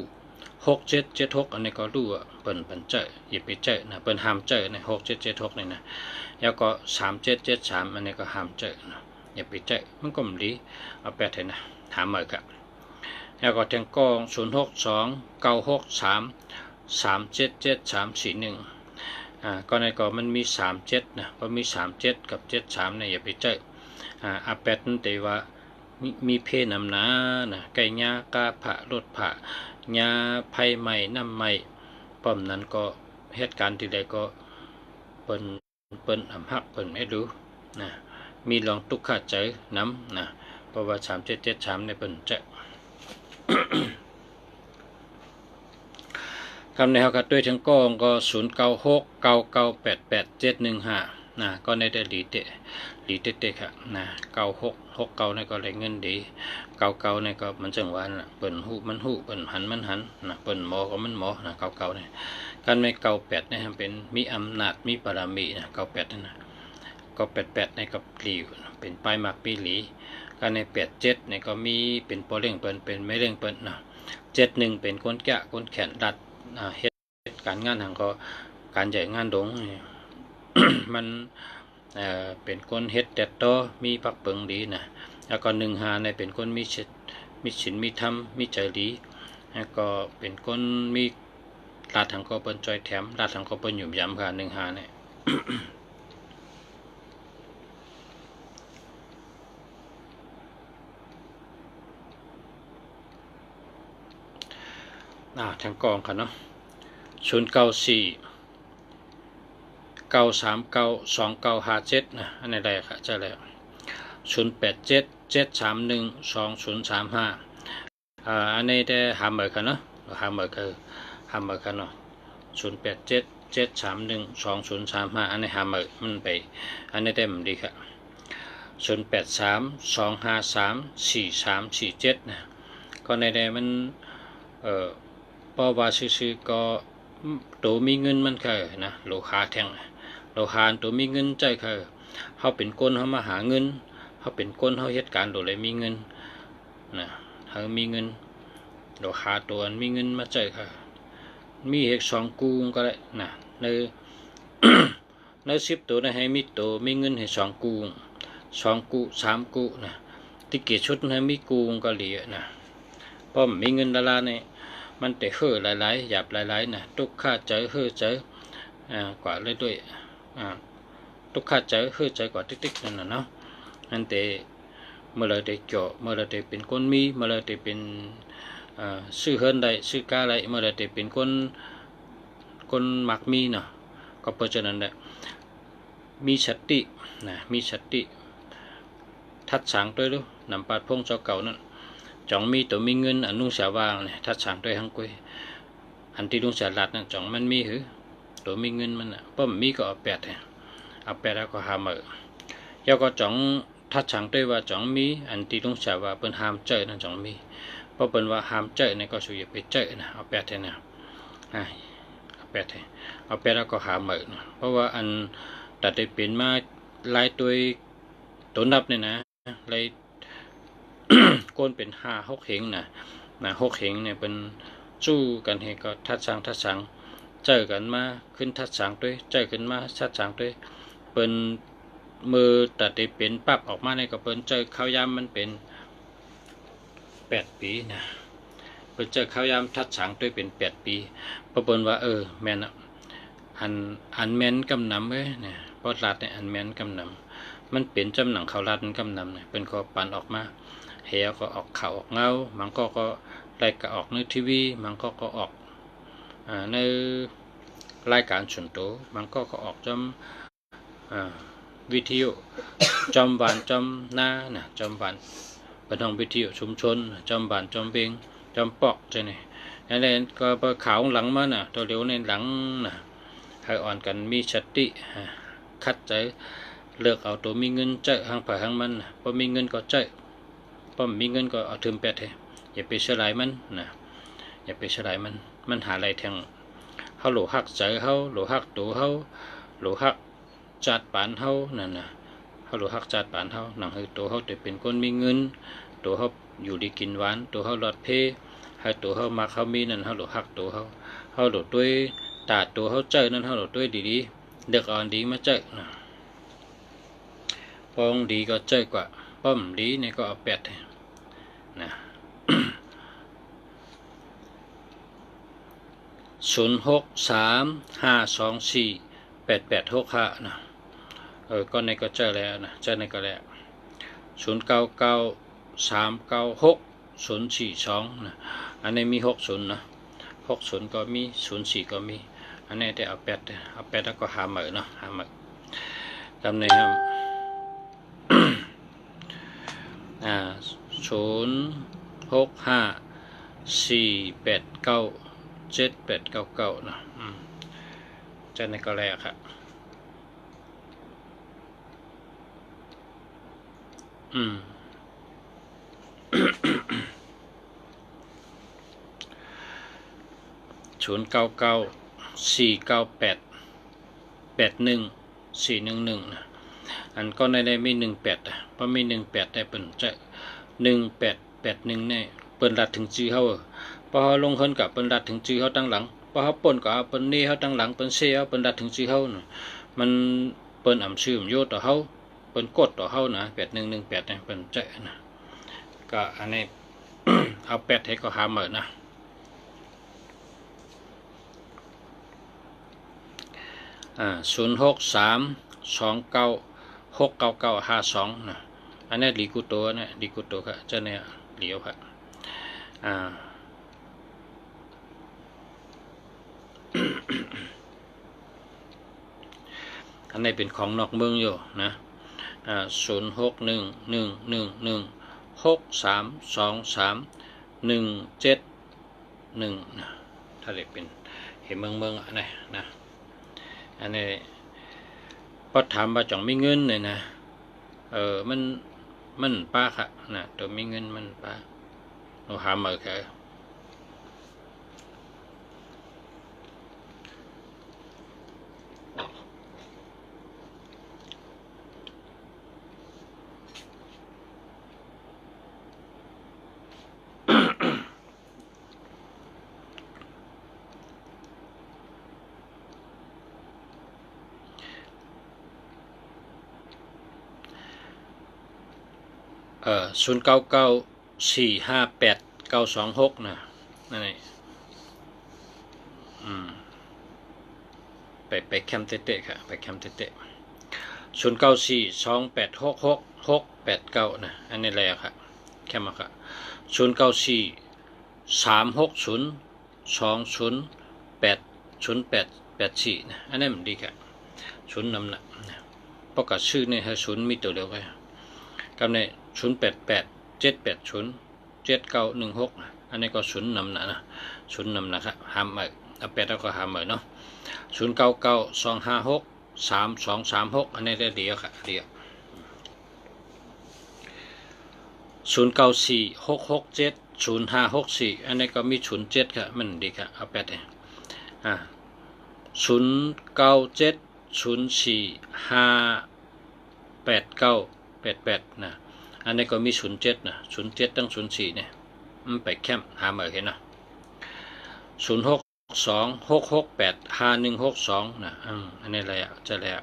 S1: 6776อันนี้ก็ลู่เปิ้นเจออย่าไปเจอนะเปิ้นห้ามเจอใน6776นี่นะแล้วก็3773อันนี้ก็ห้ามเจอนะอย่าไปเจอมันก็ไม่ดีเอา8ให้นะถามเหมือนกันแล้วก็แทงกอง062963377341ก็ในก็มันมี37นะเพราะมี37กับ73เนี่ยอย่าไปเจออาแปดนั่นแต่ว่ามีเพศนำหนานะไก่ยากาผะรถผะยาไผ่ใหม่น้ำใหม่ ป้อมนั้นก็เหตุการณ์ที่ใดก็เปิ้นอำหักเปิ้นไม่รู้นะมีลองตุกขาดใจน้ำนะเพราะว่า3773ในเปิ้นจะ คำในเฮาก็ด้วยทั้งกองก็0969988715นะก็ในได้หลีเตะค่ะนะ9669นี่ก็ได้เงินดี99นี่ก็มันจังหวะน่ะเปิ้นฮู้มันฮู้เปิ้นหันมันหันนะเปิ้นหมอก็มันหมอนะ99นี่กันไม่98นี่เป็นมีอำนาจมีบารมีนะ98นั่นนะก็88นี่ก็หลีเป็นปลายมักปีหลีกันใน87นี่ก็มีเป็นปอเร่งเปิ้นเป็นไม่เร่งเปิ้นนะ71เป็นคนแกะคนแขนดัดเฮ็ดการงานทางก็การใหญ่งานดง มันเป็นคนเฮ็ดแต่ต่อมีปักเปิงดีนะแล้วก็15ในเป็นคนมีศีลมีธรรมมีใจดีแล้วก็เป็นคนมีลาดทางก็เปิ้นจอยแถมลาดทางก็เปิ้นหยุ่มยำค่ะ15เนี่ย ทางกองค่ะเนาะ0949392957นะอันนี้ได้ค่ะใช่แล้ว0877312035อันนี้ได้หาเหมือนกันเนาะหาเหมือนกันเนาะ0877312035อันนี้หาเหมือนมันไปอันนี้ได้มันดีค่ะ0832534347นะก็ในได้มันเพราะว่าซื่อๆก็ตัวมีเงินมันเคยนะโลหะแท่งโลหะตัวมีเงินใจเคยเขาเป็นคนเขามาหาเงินเขาเป็นคนเขาเหตุการณ์ตัวเลยมีเงินนะเขามีเงินโลหะตัวมีเงินมาใจเคยมีเหตุ2กูก็ได้นะใน ใน10ตัวนะให้มีตัวมีเงินให้2กู2กู3กูนะที่เกี่ยวชุดให้มีกูก็เหลียนะเพราะมีเงินดาราเนี่ยมันแต่เห่อหลายๆหยาบหลายๆนะตุกข้าใจเห่อใจกว่าเลยด้วยตุกข้าใจเห่อใจกว่าติ๊กๆนั่นน่ะเนาะอันแต่เมื่อเราได้เจาะเมื่อเราได้เป็นคนมีเมื่อเราได้เป็นซื้อเฮิรนได้ซื้อกาได้เมื่อเราได้เป็นคนมักมีเนาะก็เพราะฉะนั้นแหละมีสตินะมีสติทัดสางด้วยดูนำปาดพงเจ้าเก่านั่นจ่องมีตัวมีเงินอันนุ่งสาวางเนี่ยทัดสางด้วยหังกุยอันที่นุ่งสาลัดนั่นจ่องมันมีหือตัวมีเงินมันป้อมมีก็เอา8เอา8แล้วก็หามือยาก็จ่องทัดสางด้วยว่าจ่องมีอันที่นุ่งสาวาเป็นหามเจอนั่นจ่องมีเพราะเป็นว่าหามเจอเนี่ยก็สุยไปเจอนะเอา8เนี่ยเอา8แล้วก็หามือนะเพราะว่าอันตัดได้เป็นมาลายตัวนับเนี่ยนะลายก้นเป็น5-6 เหงนะ6 เหงเนี่ยเป็นสู้กันให้ก็ทัดสางเจอกันมาขึ้นทัดสางด้วยเจอกันมาทัดสางด้วยเป็นมือตัดได้เป็นปั๊บออกมาในก็เป็นเจอข้าวยามมันเป็น8 ปีนะเป็นเจอข้าวยามทัดสางด้วยเป็น8 ปีเพราะเป็นว่าแม่นอันแม่นกำนำเนี่ยเพราะรัดเนี่ยอันแม่นกำนำมันเป็นจำหนังเขารัดมันกำนำเนี่ยเป็นข้อปันออกมาเฮียก็ออกข่าวออกเงามันก็รายการออกในทีวีมันก็ออกในรายการส่วนตัวมันก็ออกจำวิทยุจำวันจำหน้านะจำวันเป็นห้องวิทยุชุมชนจำวันจำเบงจำปอกใช่ไหมนั่นแหละก็ไปข่าวหลังมาน่ะตัวเร็วในหลังน่ะให้อ่อนกันมีสติคัดใจเลือกเอาตัวมีเงินเจาะหางผ่าหางมันพอมีเงินก็เจาะพอมีเงินก็เอาถึง8ให้อย่าไปเสียหลายมันนะอย่าไปเสียหลายมันหาอะไรแทงเขาหลูหักใจเขาหลูหักตัวเขาหลูหักจัดปานเขานั่นนะเขาหลูหักจัดปานเขาหนังให้ตัวเขาแต่เป็นคนมีเงินตัวเขาอยู่ดีกินหวานตัวเขาหลอดเพให้ตัวเขามาเขามีนั่นเขาหลูหักตัวเขาหลูด้วยตาตัวเขาเจอนั่นเขาหลูด้วยดีเด็กอ่อนดีมาเจอนะปองดีก็เจอกว่าป้อมดีเนี่ยก็เอา8นะ 0635248865นะก็ในก็เจอแล้วนะเจอในก็แล้ว099396 042นะอันนี้มี60นะ 60ก็มี04ก็มีอันนี้ได้เอา8แล้วก็หาเหมือเนาะหาเหมือจำในครับ065489789จะในก็แล้วครับ0994988141นะอันก็ในมี18เพราะมี18ได้เปิ้นจะ1881แน่เปิ้นรัดถึงชื่อเฮาพอเฮาลงเฮินกับเปิ้นรัดถึงชื่อเฮาตั้งหลังพอเฮาป่นก็เอาเปิ้นนี่เฮาตั้งหลังเปิ้นเซเฮาเปิ้นรัดถึงชื่อเฮาน่ะมันเปิ้นอำชื่อมโยต่อเฮาเปิ้นกดต่อเฮานะ8118เนี่ยเปิ้นจะนะก็อันนี้ เอา8ให้ก็หาเหมือนนะ063296952นะอันนี้ลีกุโตนะลีกุโตครับเจ้าเนี่ยเหลียวครับอันนี้เป็นของนอกเมืองอยู่นะ061116323171นะถ้าเรียกเป็นเห็นเมืองอันนี้นะอันนี้พอถามว่าจ่องมีเงินเลยนะมันป้าค่ะนะตัวมีเงินมันป้าเราหามาแค่0994589926นะนั่นเองไปแคมเตะค่ะไปแคมเตะ0942866689นะอันนี้อะไรครับแคมค่ะ094360208804นะอันนี้มันดีค่ะศูนย์นำนะเพราะกับชื่อเนี่ยศูนย์มีตัวเดียวกันกับใน0887807916อันนี้ก็ศูนย์นำนะศูนย์นำนะครับหามเหมือนเอา8แล้วก็หามเหมือนเนาะ0992563236อันนี้ได้เดียวค่ะเดียว0946670564อันนี้ก็มี07ค่ะมันดีค่ะเอา8เลย0970458988นะอันนี้ก็มี07นะ07ตั้ง04เนี่ยมันไปแคมหาเหมือนเห็นนะ0626685162นะอันนี้อะไรจะแล้ว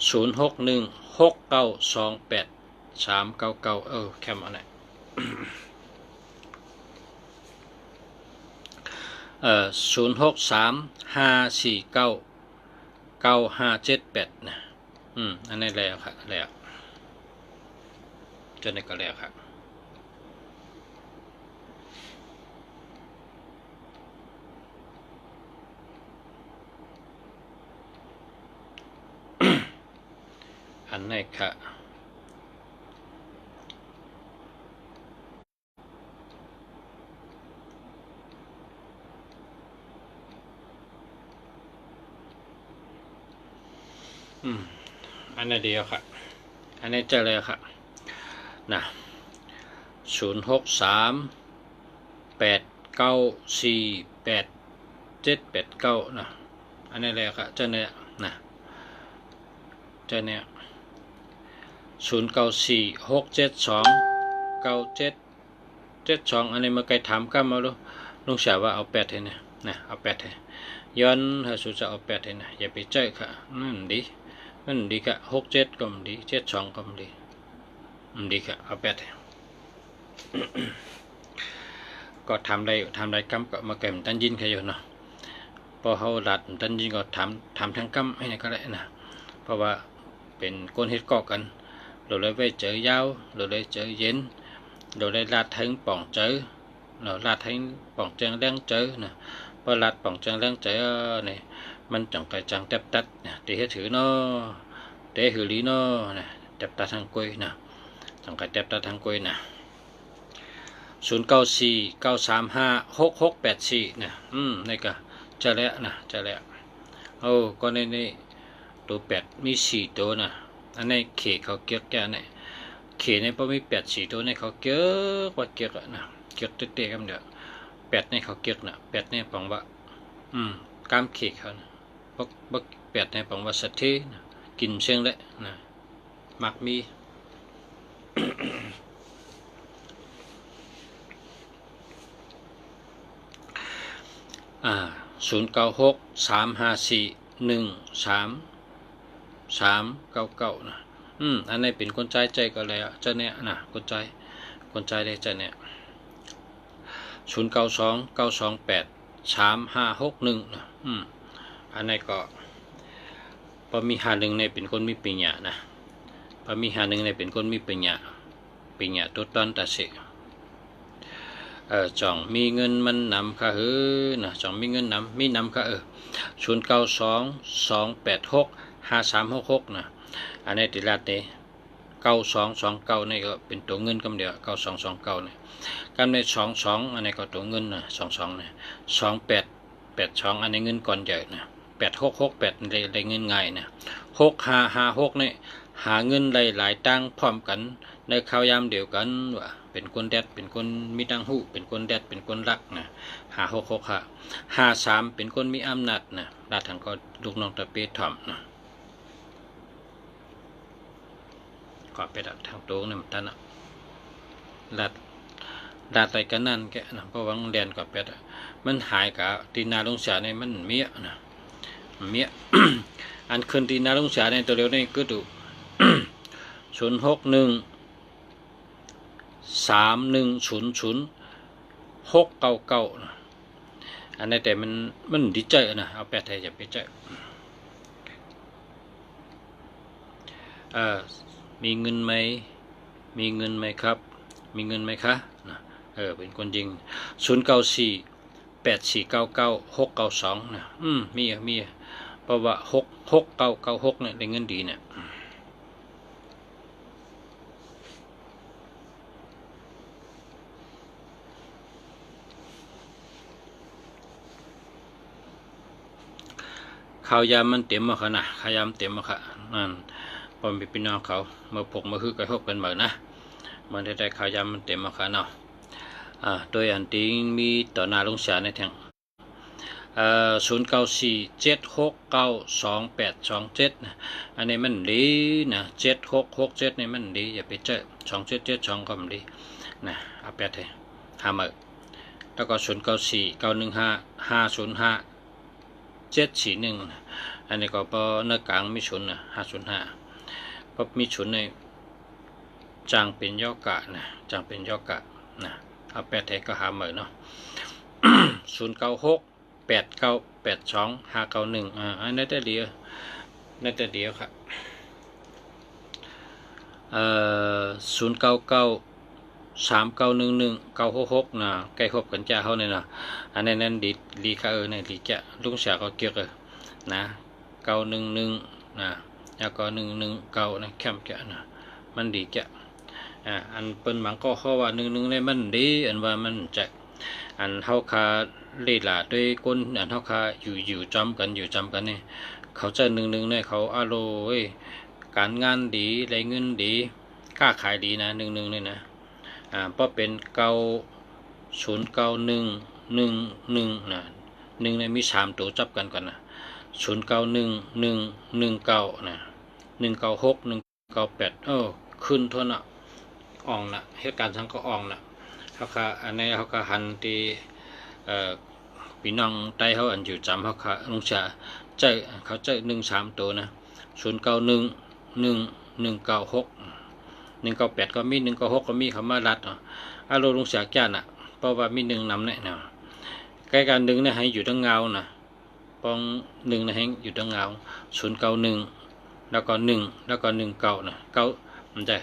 S1: 0616928399แคมอันไหน0635499578นะอันนี้แล้วครับแล้วจนในก็แล้วครับอันนี้ค่ะอันนี้เดียวค่ะอันนี้เจอเลยค่ะนะ0638948789นะอันนี้เลยค่ะเจอเนี่ยนะเจอเนี่ย0946729772อันนี้เมื่อไกลถามกันมาแล้วลุงเสียว่าเอา8ให้นะเอา8ให้ย้อนถ้าสุดจะเอา8ให้นะอย่าไปเจอค่ะมันดีค่ะ67ก็ดี72ก็ดีดีค่ะเอา8ให้ก็ทำได้กำก็มาแก่มตันยินแค่อยู่เนาะพอเขาดัดตันยินก็ทำทั้งกำให้ก็ได้นะเพราะว่าเป็นก้นเฮ็ดก่อกันเราเลยไปเจอยาวเราเลยเจอเย็นเราเลยลาดทั้งป่องเจอ เราลาดให้ป่องแจงแรงเจอนะพอลาดป่องแจงแรงเจอเนี่ยมันจังไกจังแทบตัดนะเตะถือเนาะเตะหือลีเนาะนะแทบตัดทางกล้วยนะจังไกแทบตัดทางกล้วยนะ0949356684นะนี่ก็จะแล้วนะจะแล้วโอ้ก็ในตัว8มี4ตัวนะอันนี้เขเขาเกี่ยวแก่เนี่ยเขในพอมี8 4ตัวในเขาเกี่ยวว่าเกี่ยวนะเกี่ยวเตะๆกันเด้อ8ในเขาเกี่ยวนะ8ในปองว่ากามเขเขานะบ่8ในปองว่าสัตว์ที่นะกินเชิงเลยนะมักมี0963541399นะอันนี้เป็นคนใจก็เลยเจ้าเนี่ยนะคนใจได้เจ้าเนี่ย0929283561นะอันนี้ก็พอมี51ในเป็นคนมีปัญญานะพอมี51ในเป็นคนมีปัญญาตัวตอนตัดสิจ่องมีเงินมันนำค่ะนะจ่องมีเงินมีนำค่ะ0922865366นะอันนี้ติลัดนี่9229นี่ก็เป็นตัวเงินกำเดียว9229นี่กำใน22อันนี้ก็ตัวเงินนะ22นี่2882อันนี้เงินก่อนใหญ่นะ8668ได้เงินง่ายนะ6556นี่หาเงินหลายตั้งพร้อมกันในข้าวยามเดียวกันว่าเป็นคนแดดเป็นคนมีตังหูเป็นคนแดดเป็นคนรักนะ5663เป็นคนมีอำนาจนะราชทางก็ลูกน้องตะเปียถ่อมนะก็ไปดักทางโต๊ะนี่มันท่านนะดัดอะไรกันนั่นแกนะเพราะว่าเรียนกับเป็ดมันหายกับตีนาลงเสียในมันเมียนะเมีย อันคืนตีนาลงเสียในตัวเร็วนี่ก็ดู06131000699นะอันนี้แต่มันดีใจนะเอาแปดไทยจะไปใจมีเงินไหมครับมีเงินไหมคะนะเป็นคนยิง0948499692นะมีเพราะว่า6996เนี่ยได้เงินดีเนี่ยข้าวยามมันเต็มมาค่ะนะข้าวยามเต็มมาค่ะนั่นพอมีพี่น้องเขามาพกมาคือกระทบกันเหมือนนะมันได้ข้าวยามมันเต็มมาค่ะเนาะโดยอันที่มีต่อหน้าลงเสียในแทง0947692827นะอันนี้มันดีนะ7667นี่มันดีอย่าไปเจอ2772ก็มันดีนะเอาแปดเลย50แล้วก็094915505741อันนี้ก็พอเนื้อกลางมีชุนนะ505พอมีชุนในจางเป็นย่อกะนะจางเป็นย่อกะนะเอาแปดเลยก็50เนาะ0968982591อันนี้ได้เดียวครับ0993911966นะใกล้ครบกันจ้าเขาเนี่ยนะอันนี้นั่นดีค่ะเนี่ยดีจ้ะลุงเสียก็เกี่ยวนะ911นะแล้วก็119นะแคมจ้ะนะมันดีจ้ะอันเปิ้นบางก็เขาว่า11เลยมันดีอันว่ามันจะอันเฮาคาเล่ล่ะด้วยก้นอันเฮาคาอยู่จำกันนี่เขาจะ11เนี่ยเขาอารมณ์การงานดีได้เงินดีค้าขายดีนะ11เนี่ยนะเพราะเป็น909111นะ1เนี่ยมี3ตัวจับกันก่อนนะ091119นะ196 198ขึ้นทั่วน่ะอ่องน่ะเหตุการณ์ทั้งก็อ่องน่ะเขาค่ะอันนี้เขาก็หันที่พี่น้องใต้เขาอันอยู่จำเขาค่ะลงเสียใจเขาใจ13ตัวนะ091196 198ก็มี196ก็มีเขามารัดอารมณ์ลงเสียแก่น่ะเพราะว่ามี1นำเนี่ยนะใกล้กัน1เนี่ยให้อยู่ทั้งเงานะปอง1เนี่ยให้อยู่ทั้งเงา091แล้วก็1แล้วก็19นะ9มันจะ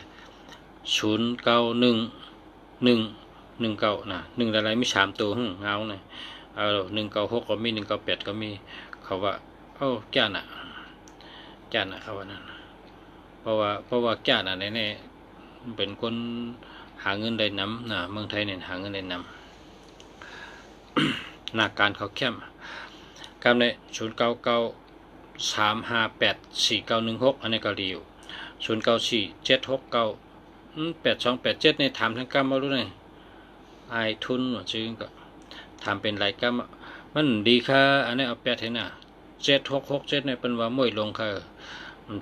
S1: 091119 19นะ1อะไรมี3ตัวเงาเนี่ย196ก็มี198ก็มีเขาว่าแก่น่ะเขาว่านั่นเพราะว่าแก่น่ะแน่ๆเป็นคนหาเงินได้นำเมืองไทยเนี่ยหาเงินได้นำหน้าการเขาเข้มกำใน0993584916อันนี้ก็ดีอยู่0947698287ในถามทั้งกำมารู้ไงไอทุนจึงก็ทำเป็นรายกำมันดีค่ะอันนี้เอาแปดเห็นน่ะ7667เนี่ยเป็นว่าม่วยลงค่ะ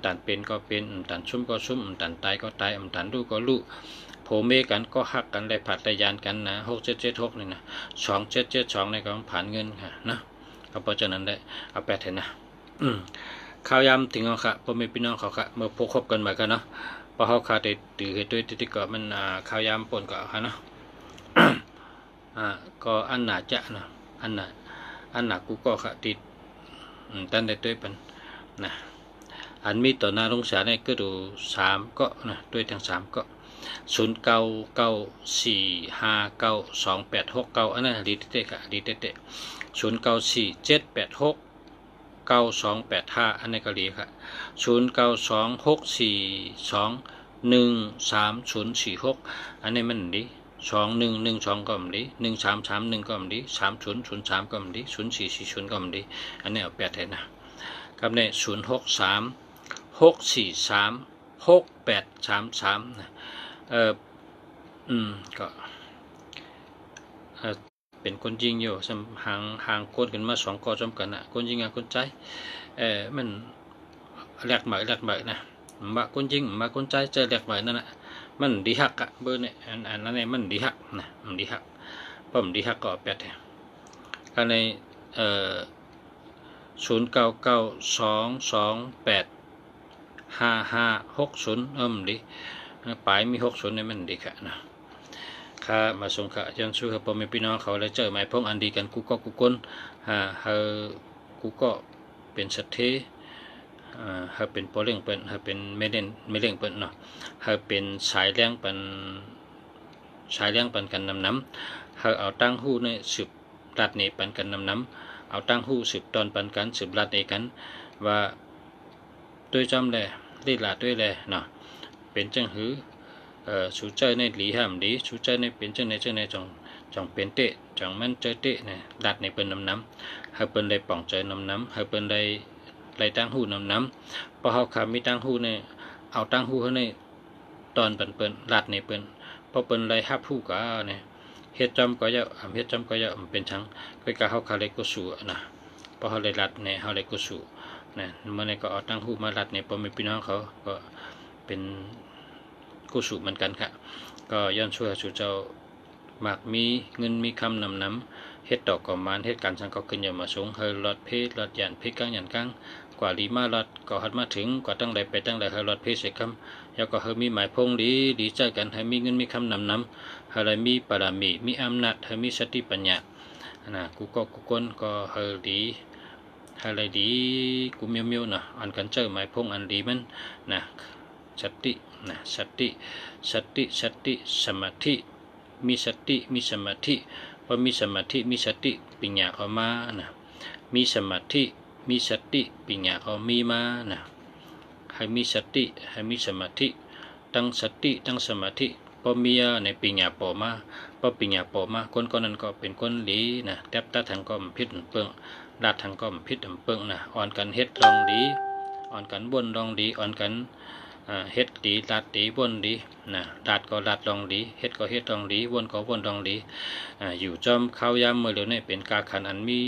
S1: ตันเป็นก็เป็นตันชุ่มก็ชุ่มตันตายก็ตายตันรู้ก็รู้โผเมกันก็หักกันได้ผัดได้ยานกันนะ6776นี่นะ2772ในก็ผ่านเงินค่ะนะก็เพราะฉะนั้นได้เอาแปดเห็นนะข้าวยำถึงเอาค่ะพ่อแม่พี่น้องเขาค่ะเมื่อพบคบกันมากันเนาะพอเขาขาดตื่นเหตุด้วยที่ก็มันข้าวยำปนก็ค่ะเนาะก็อันหนาจะนะอันหนากูก็ค่ะติดตันได้ด้วยเป็นนะอันมีต่อหน้าลงเสียเนี่ยก็ดู3ก็นะด้วยทั้ง3ก็0994592869อันนั้นดีเตะค่ะดีเตะ0947869285อันนี้ก็ดีค่ะ092642130046อันนี้มันดี2112ก็มันดี1331ก็มันดี3003ก็มันดี0440ก็มันดีอันนี้เอา8เห็นนะกับใน0636436833นะก็เป็นคนยิงอยู่ห่างคนกันมา2ก็จำกันนะคนยิงคนใจมันแหลกใหม่นะมาคนยิงมาคนใจเจอแหลกใหม่นั่นนะมันดีหักอะเบอร์เนี่ยอันนั้นเนี่ยมันดีหักนะมันดีหักเพราะมันดีหักก็แปดแถวกันใน0992285560ดีปลายมี60เนี่ยมันดีค่ะนะข้ามาส่งข้ายันสู้กับพ่อแม่พี่น้องเขาแล้วเจอหมายพงอันดีกันกูก็กูก้นกูก็เป็นสัตย์เทเป็นโปรเล่งเป็นเป็นไม่เล่งเป็นเนาะเป็นสายแรงเป็นกันน้ำเอาตั้งหู้ในสืบรัดนี่เป็นกันน้ำเอาตั้งหู้สืบตอนเป็นกันสืบรัดนี่กันว่าด้วยจำเลยได้หลาด้วยเลยเนาะเป็นจังหือสูเจอในหลีห้ามดีสูเจอในเป็นจังในจงเป็นเตะจงมันเจอเตะเนี่ยรัดนี่เป็นน้ำเป็นได้ป่องใจน้ำเป็นได้ไรตั้งหูน้ำพอเขาขามีตั้งหูเนี่ยเอาตั้งหูเขาเนี่ยตอนเป็นรัดนี่เป็นพอเป็นไรฮับหูก็เนี่ยเฮ็ดจำก็เยอะเฮ็ดจำก็เยอะมันเป็นทั้งก็เขาขาเล็กก็สูนะพอเขาเลยรัดเนี่ยเขาเล็กก็สูนะเมื่อไหร่ก็เอาตั้งหูมารัดเนี่ยพอมีพี่น้องเขาก็เป็นกู้สูเหมือนกันค่ะก็ย้อนช่วยสู่เจ้าหมากมีเงินมีคำน้ำเฮ็ดดอกก่อมานเฮ็ดการสังก็ขึ้นอย่ามาสูงเฮลอดเพศลอดหยันเพศกลางหยันกลางกว่าลีมาลอดก็หัดมาถึงกว่าตั้งใดไปตั้งใดเฮลอดเพศเสกคำแล้วก็เฮมีหมายพงดีใจกันให้มีเงินมีคำน้ำเฮลมีปรามีอำนาจเฮมีสติปัญญานะกูก็กูก้นก็เฮดีอะไรดีกูเมียวนะอันกันเจอหมายพงอันดีมันนะสตินะสติสมาธิมีสติมีสมาธิพอมีสมาธิมีสติปัญญาเข้ามานะมีสมาธิมีสติปัญญาเข้ามีมานะให้มีสติให้มีสมาธิตั้งสติตั้งสมาธิพอมีในปัญญาปอมาพอปัญญาปอมาคนนั้นก็เป็นคนดีนะแทบตาทางก็พิษเปิงลาดทางก็พิษเปิงนะอ่อนกันเฮ็ดลองดีอ่อนกันบนลองดีอ่อนกันเฮ็ดดีลาดดีวนดีนะลาดก็ลาดลองดีเฮ็ดก็เฮ็ดลองดีวนก็วนลองดีอยู่จอมข้าวยำเมื่อเร็วเนี่ยเป็นกาขันอันมี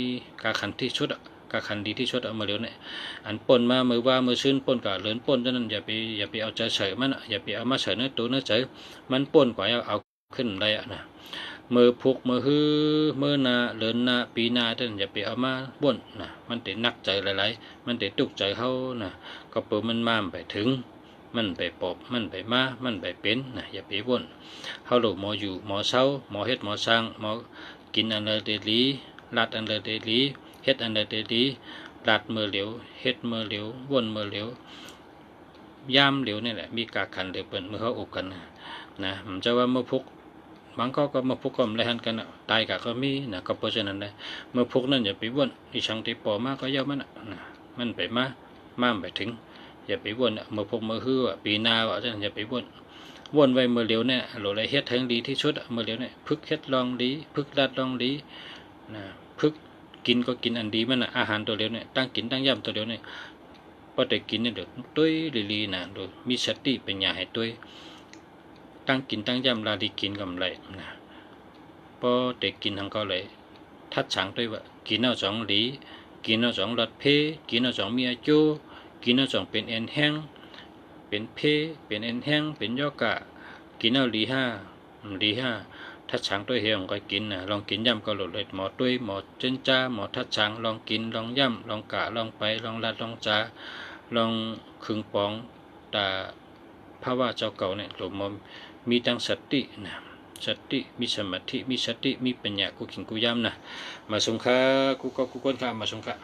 S1: กาขันที่ชุดกาขันดีที่ชุดเอาเมื่อเร็วเนี่ยอันปนมามือว่ามือชื้นปนกับเลือนปนฉะนั้นอย่าไปเอาใจใส่มันอย่าไปเอามาใส่เนื้อตัวเนื้อใจมันปนกว่าเอาขึ้นได้นะมือพุกมือฮื้อมือนาเลือนนาปีนาท่านอย่าไปเอามาบ่นนะมันติดนักใจหลายๆมันติดตุกใจเขานะก็เปิดมันมามไปถึงมันไปปอบมันไปมามันไปเป็นนะอย่าไปบ่นเขาหลบหมออยู่หมอเศร้าหมอเฮ็ดหมอสร้างหมอกินอันเดลีลัดอันเดลีเฮ็ดอันเดลีลัดมือเหลวเฮ็ดมือเหลววนมือเหลวยามเหลวนี่แหละมีกาขันเหลวเปิดมือเขาอกกันนะผมจะว่าเมื่อพุก บางก็มาพกก็ไม่หันกันตายกะก็มีนะก็เพราะฉะนั้นเลยเมื่อพกนั้นอย่าไปวนอีช่างที่ปอมาก็เยอะมันมันไปมาไปถึงอย่าไปวนเมื่อพกเมื่อฮื้อปีนาว่าจะอย่าไปวนไว้เมื่อเร็วเนี่ยโหลเลยเฮ็ดทั้งดีที่สุดเมื่อเร็วเนี่ยพึกเฮ็ดลองดีพึกรัดลองดีนะพึกกินก็กินอันดีมันอาหารตัวเร็วเนี่ยตั้งกินตั้งย่ำตัวเร็วเนี่ยพอได้กินเนี่ยเดี๋ยวตุ้ยลีนะโดยมีสติเป็นยาให้ตุ้ยตั้งกินตั้งย่ำลาดีกินกำไรนะพอได้กินทั้งก็เลยทัดฉางด้วยว่ากินเอาสองหลีกินเอาสองรสเพกินเอาสองเมียโจกินเอาสองเป็นเอ็นแห้งเป็นเพเป็นเอ็นแห้งเป็นยอกะกินเอาหลีห้าทัดฉางด้วยเฮียงก็กินนะลองกินย่ำก็หลุดเลยหมอด้วยหมอเจนจ้าหมอทัดฉางลองกินลองย่ำลองกะลองไปลองลัดลองจ้าลองขึงปองแต่ภาวะเจ้าเก่าเนี่ยหลวงมมีตั้งสตินะสติมีสมาธิมีสติมีปัญญากูขิงกูย่ำนะมาสงฆ์กูก็กูก้นข้ามาสงฆ์